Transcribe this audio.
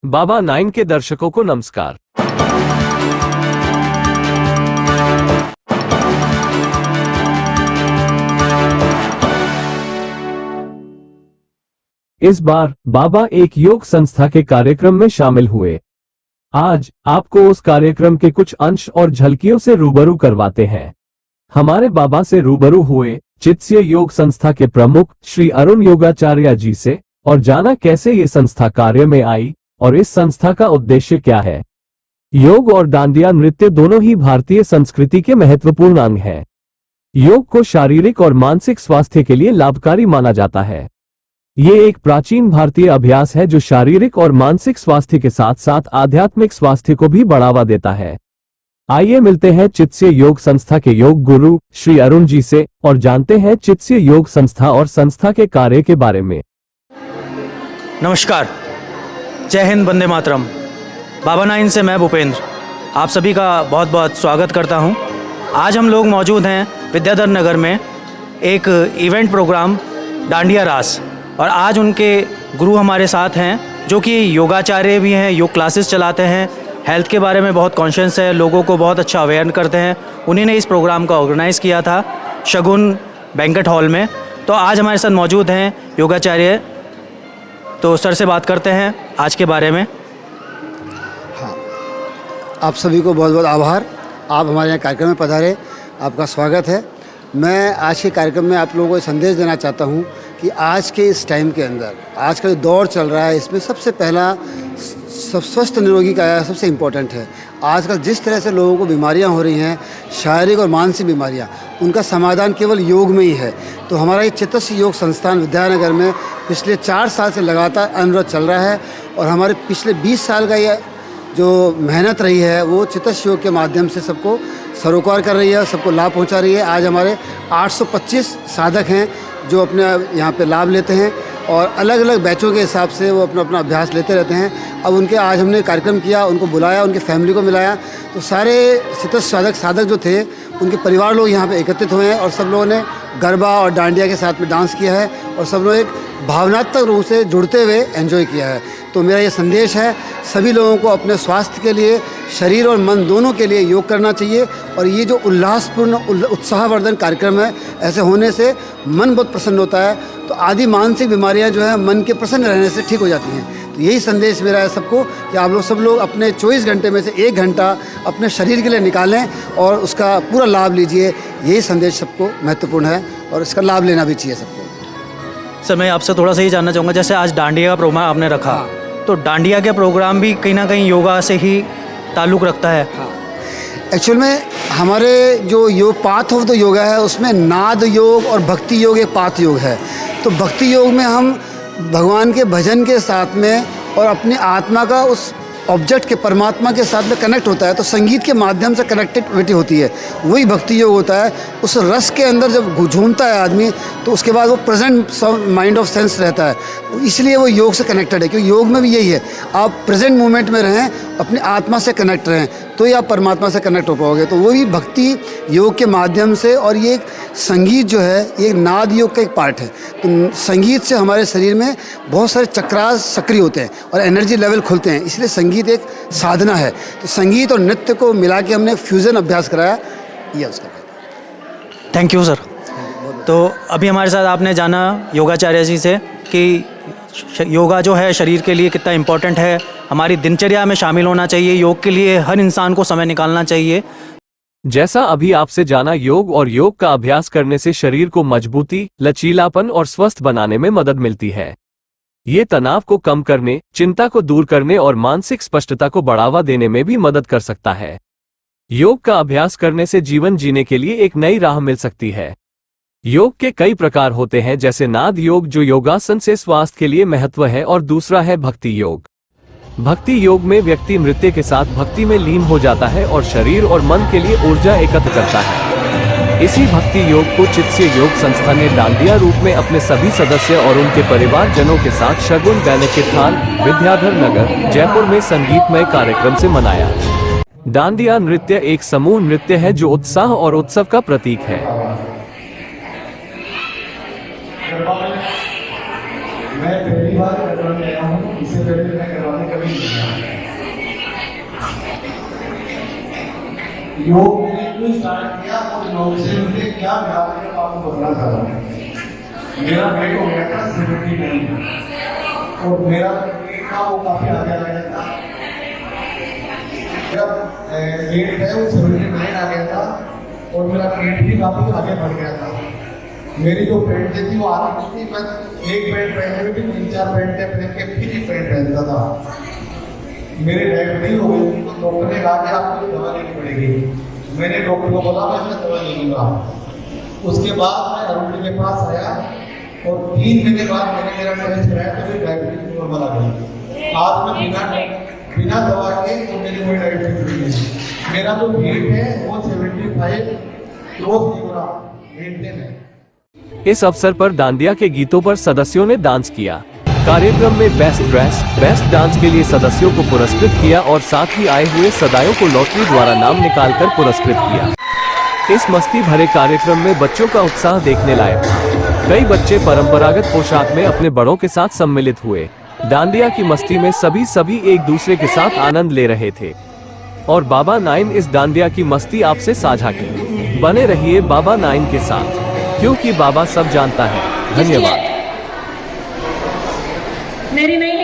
बाबा 9 के दर्शकों को नमस्कार। इस बार बाबा एक योग संस्था के कार्यक्रम में शामिल हुए। आज आपको उस कार्यक्रम के कुछ अंश और झलकियों से रूबरू करवाते हैं। हमारे बाबा से रूबरू हुए चित्स्य योग संस्था के प्रमुख श्री अरुण योगाचार्य जी से और जाना कैसे ये संस्था कार्य में आई और इस संस्था का उद्देश्य क्या है। योग और डांडिया नृत्य दोनों ही भारतीय संस्कृति के महत्वपूर्ण अंग हैं। योग को शारीरिक और मानसिक स्वास्थ्य के लिए लाभकारी माना जाता है। ये एक प्राचीन भारतीय अभ्यास है जो शारीरिक और मानसिक स्वास्थ्य के साथ साथ आध्यात्मिक स्वास्थ्य को भी बढ़ावा देता है। आइए मिलते हैं चित्स्य योग संस्था के योग गुरु श्री अरुण जी से और जानते हैं चित्स्य योग संस्था और संस्था के कार्य के बारे में। नमस्कार, जय हिंद, वंदे मातरम। बाबा 9 से मैं भूपेंद्र आप सभी का बहुत बहुत स्वागत करता हूं। आज हम लोग मौजूद हैं विद्याधर नगर में एक इवेंट प्रोग्राम डांडिया रास, और आज उनके गुरु हमारे साथ हैं जो कि योगाचार्य भी हैं, योग क्लासेस चलाते हैं, हेल्थ के बारे में बहुत कॉन्शियस है, लोगों को बहुत अच्छा अवेयर करते हैं। उन्हीं ने इस प्रोग्राम का ऑर्गेनाइज़ किया था शगुन बैंकेट हॉल में। तो आज हमारे साथ मौजूद हैं योगाचार्य, तो सर से बात करते हैं आज के बारे में। हाँ, आप सभी को बहुत बहुत आभार। आप हमारे यहाँ कार्यक्रम में पधारे, आपका स्वागत है। मैं आज के कार्यक्रम में आप लोगों को संदेश देना चाहता हूँ कि आज के इस टाइम के अंदर, आज का जो दौर चल रहा है, इसमें सबसे पहला स्वस्थ निरोगी का सबसे इम्पोर्टेंट है। आजकल जिस तरह से लोगों को बीमारियां हो रही हैं, शारीरिक और मानसिक बीमारियां, उनका समाधान केवल योग में ही है। तो हमारा ये चित्स्य योग संस्थान विद्यानगर में पिछले 4 साल से लगातार अनवरत चल रहा है, और हमारे पिछले 20 साल का ये जो मेहनत रही है वो चित्स्य योग के माध्यम से सबको सरोकार कर रही है, सबको लाभ पहुंचा रही है। आज हमारे 825 साधक हैं जो अपने यहाँ पे लाभ लेते हैं, और अलग अलग बैचों के हिसाब से वो अपना अपना अभ्यास लेते रहते हैं। अब उनके आज हमने कार्यक्रम किया, उनको बुलाया, उनकी फैमिली को मिलाया, तो सारे चित्स्य साधक जो थे उनके परिवार लोग यहाँ पे एकत्रित हुए हैं, और सब लोगों ने गरबा और डांडिया के साथ में डांस किया है, और सब लोग एक भावनात्मक रूप से जुड़ते हुए एंजॉय किया है। तो मेरा ये संदेश है, सभी लोगों को अपने स्वास्थ्य के लिए, शरीर और मन दोनों के लिए योग करना चाहिए। और ये जो उल्लासपूर्ण उत्साहवर्धन कार्यक्रम है, ऐसे होने से मन बहुत प्रसन्न होता है। तो आदि मानसिक बीमारियां जो है मन के प्रसन्न रहने से ठीक हो जाती हैं। तो यही संदेश मेरा है सबको कि आप लोग सब लोग अपने 24 घंटे में से 1 घंटा अपने शरीर के लिए निकालें और उसका पूरा लाभ लीजिए। यही संदेश सबको महत्वपूर्ण है और इसका लाभ लेना भी चाहिए सबको। सर, मैं आपसे थोड़ा सा ही जानना चाहूँगा, जैसे आज डांडिया का प्रोग्राम आपने रखा, तो डांडिया के प्रोग्राम भी कहीं ना कहीं योगा से ही ताल्लुक़ रखता है। एक्चुअल में हमारे जो योग पाथ ऑफ द योगा है उसमें नाद योग और भक्ति योग एक पाथ योग है। तो भक्ति योग में हम भगवान के भजन के साथ में और अपनी आत्मा का उस ऑब्जेक्ट के परमात्मा के साथ में कनेक्ट होता है, तो संगीत के माध्यम से कनेक्टिविटी होती है, वही भक्ति योग होता है। उस रस के अंदर जब झूमता है आदमी तो उसके बाद वो प्रेजेंट माइंड ऑफ सेंस रहता है, इसलिए वो योग से कनेक्टेड है। क्योंकि योग में भी यही है, आप प्रेजेंट मोमेंट में रहें, अपनी आत्मा से कनेक्ट रहें, तो ही आप परमात्मा से कनेक्ट हो पाओगे। तो वही भक्ति योग के माध्यम से, और ये एक संगीत जो है ये नाद योग का एक पार्ट है। तो संगीत से हमारे शरीर में बहुत सारे चक्रास सक्रिय होते हैं और एनर्जी लेवल खुलते हैं, इसलिए संगीत एक साधना है। तो संगीत और नृत्य को मिला के हमने फ्यूजन अभ्यास कराया, ये उसका। Thank you sir. तो अभी हमारे साथ आपने जाना योगाचार्य जी से कि योगा जो है शरीर के लिए कितना इम्पोर्टेंट है, हमारी दिनचर्या में शामिल होना चाहिए, योग के लिए हर इंसान को समय निकालना चाहिए। जैसा अभी आपसे जाना, योग और योग का अभ्यास करने से शरीर को मजबूती, लचीलापन और स्वस्थ बनाने में मदद मिलती है। ये तनाव को कम करने, चिंता को दूर करने और मानसिक स्पष्टता को बढ़ावा देने में भी मदद कर सकता है। योग का अभ्यास करने से जीवन जीने के लिए एक नई राह मिल सकती है। योग के कई प्रकार होते हैं, जैसे नाद योग जो योगासन से स्वास्थ्य के लिए महत्व है, और दूसरा है भक्ति योग। भक्ति योग में व्यक्ति नृत्य के साथ भक्ति में लीन हो जाता है और शरीर और मन के लिए ऊर्जा एकत्र करता है। इसी भक्ति योग को चित्स्य योग संस्था ने डांडिया रूप में अपने सभी सदस्य और उनके परिवारजनों के साथ शगुन बैंकेट हॉल, विद्याधर नगर, जयपुर में संगीतमय कार्यक्रम से मनाया। डांडिया नृत्य एक समूह नृत्य है जो उत्साह और उत्सव का प्रतीक है। मैं पहली बार करवाने आया हूँ, इससे पहले मैं करवाने कभी नहीं आया। योग मैंने क्यों स्टार्ट किया और योग से मुझे क्या मिला, मैं आपको बताना चाह रहा हूँ। मेरा वेट हो गया था 79 और मेरा वेट था वो काफी आगे आ गया था। मेरा वेट है वो 79 आ गया था और मेरा पेट भी काफी आगे बढ़ गया था। मेरी जो पैंट थी वो आती थी, मैं एक पैंट पहनने में भी 3-4 पैंटें पहन के फिर एक पैंट पहनता था। मेरी डायबिटीज हो गई थी तो डॉक्टर ने कहा कि आपको दवा लेनी पड़ेगी। मैंने डॉक्टर को बोला मैं इसमें दवा ले लूँगा। उसके बाद मैं अरुण जी के पास आया और 3 महीने बाद मैंने मेरा टेस्ट कराया तो मेरी डायबिटीज नॉर्मल आ गई। आज मैं बिना दवा के तो मेरी कोई डायबिटीज नहीं है। मेरा जो वेट है वो 75 क्रॉस नहीं हो रहा, मेंटेन है। इस अवसर पर दांडिया के गीतों पर सदस्यों ने डांस किया। कार्यक्रम में बेस्ट ड्रेस, बेस्ट डांस के लिए सदस्यों को पुरस्कृत किया और साथ ही आए हुए सदायों को लॉटरी द्वारा नाम निकालकर पुरस्कृत किया। इस मस्ती भरे कार्यक्रम में बच्चों का उत्साह देखने लायक था। कई बच्चे परंपरागत पोशाक में अपने बड़ों के साथ सम्मिलित हुए। दांडिया की मस्ती में सभी एक दूसरे के साथ आनंद ले रहे थे और बाबा 9 इस दांडिया की मस्ती आपसे साझा की। बने रहिए बाबा 9 के साथ, क्योंकि बाबा सब जानता है। धन्यवाद। मेरी नई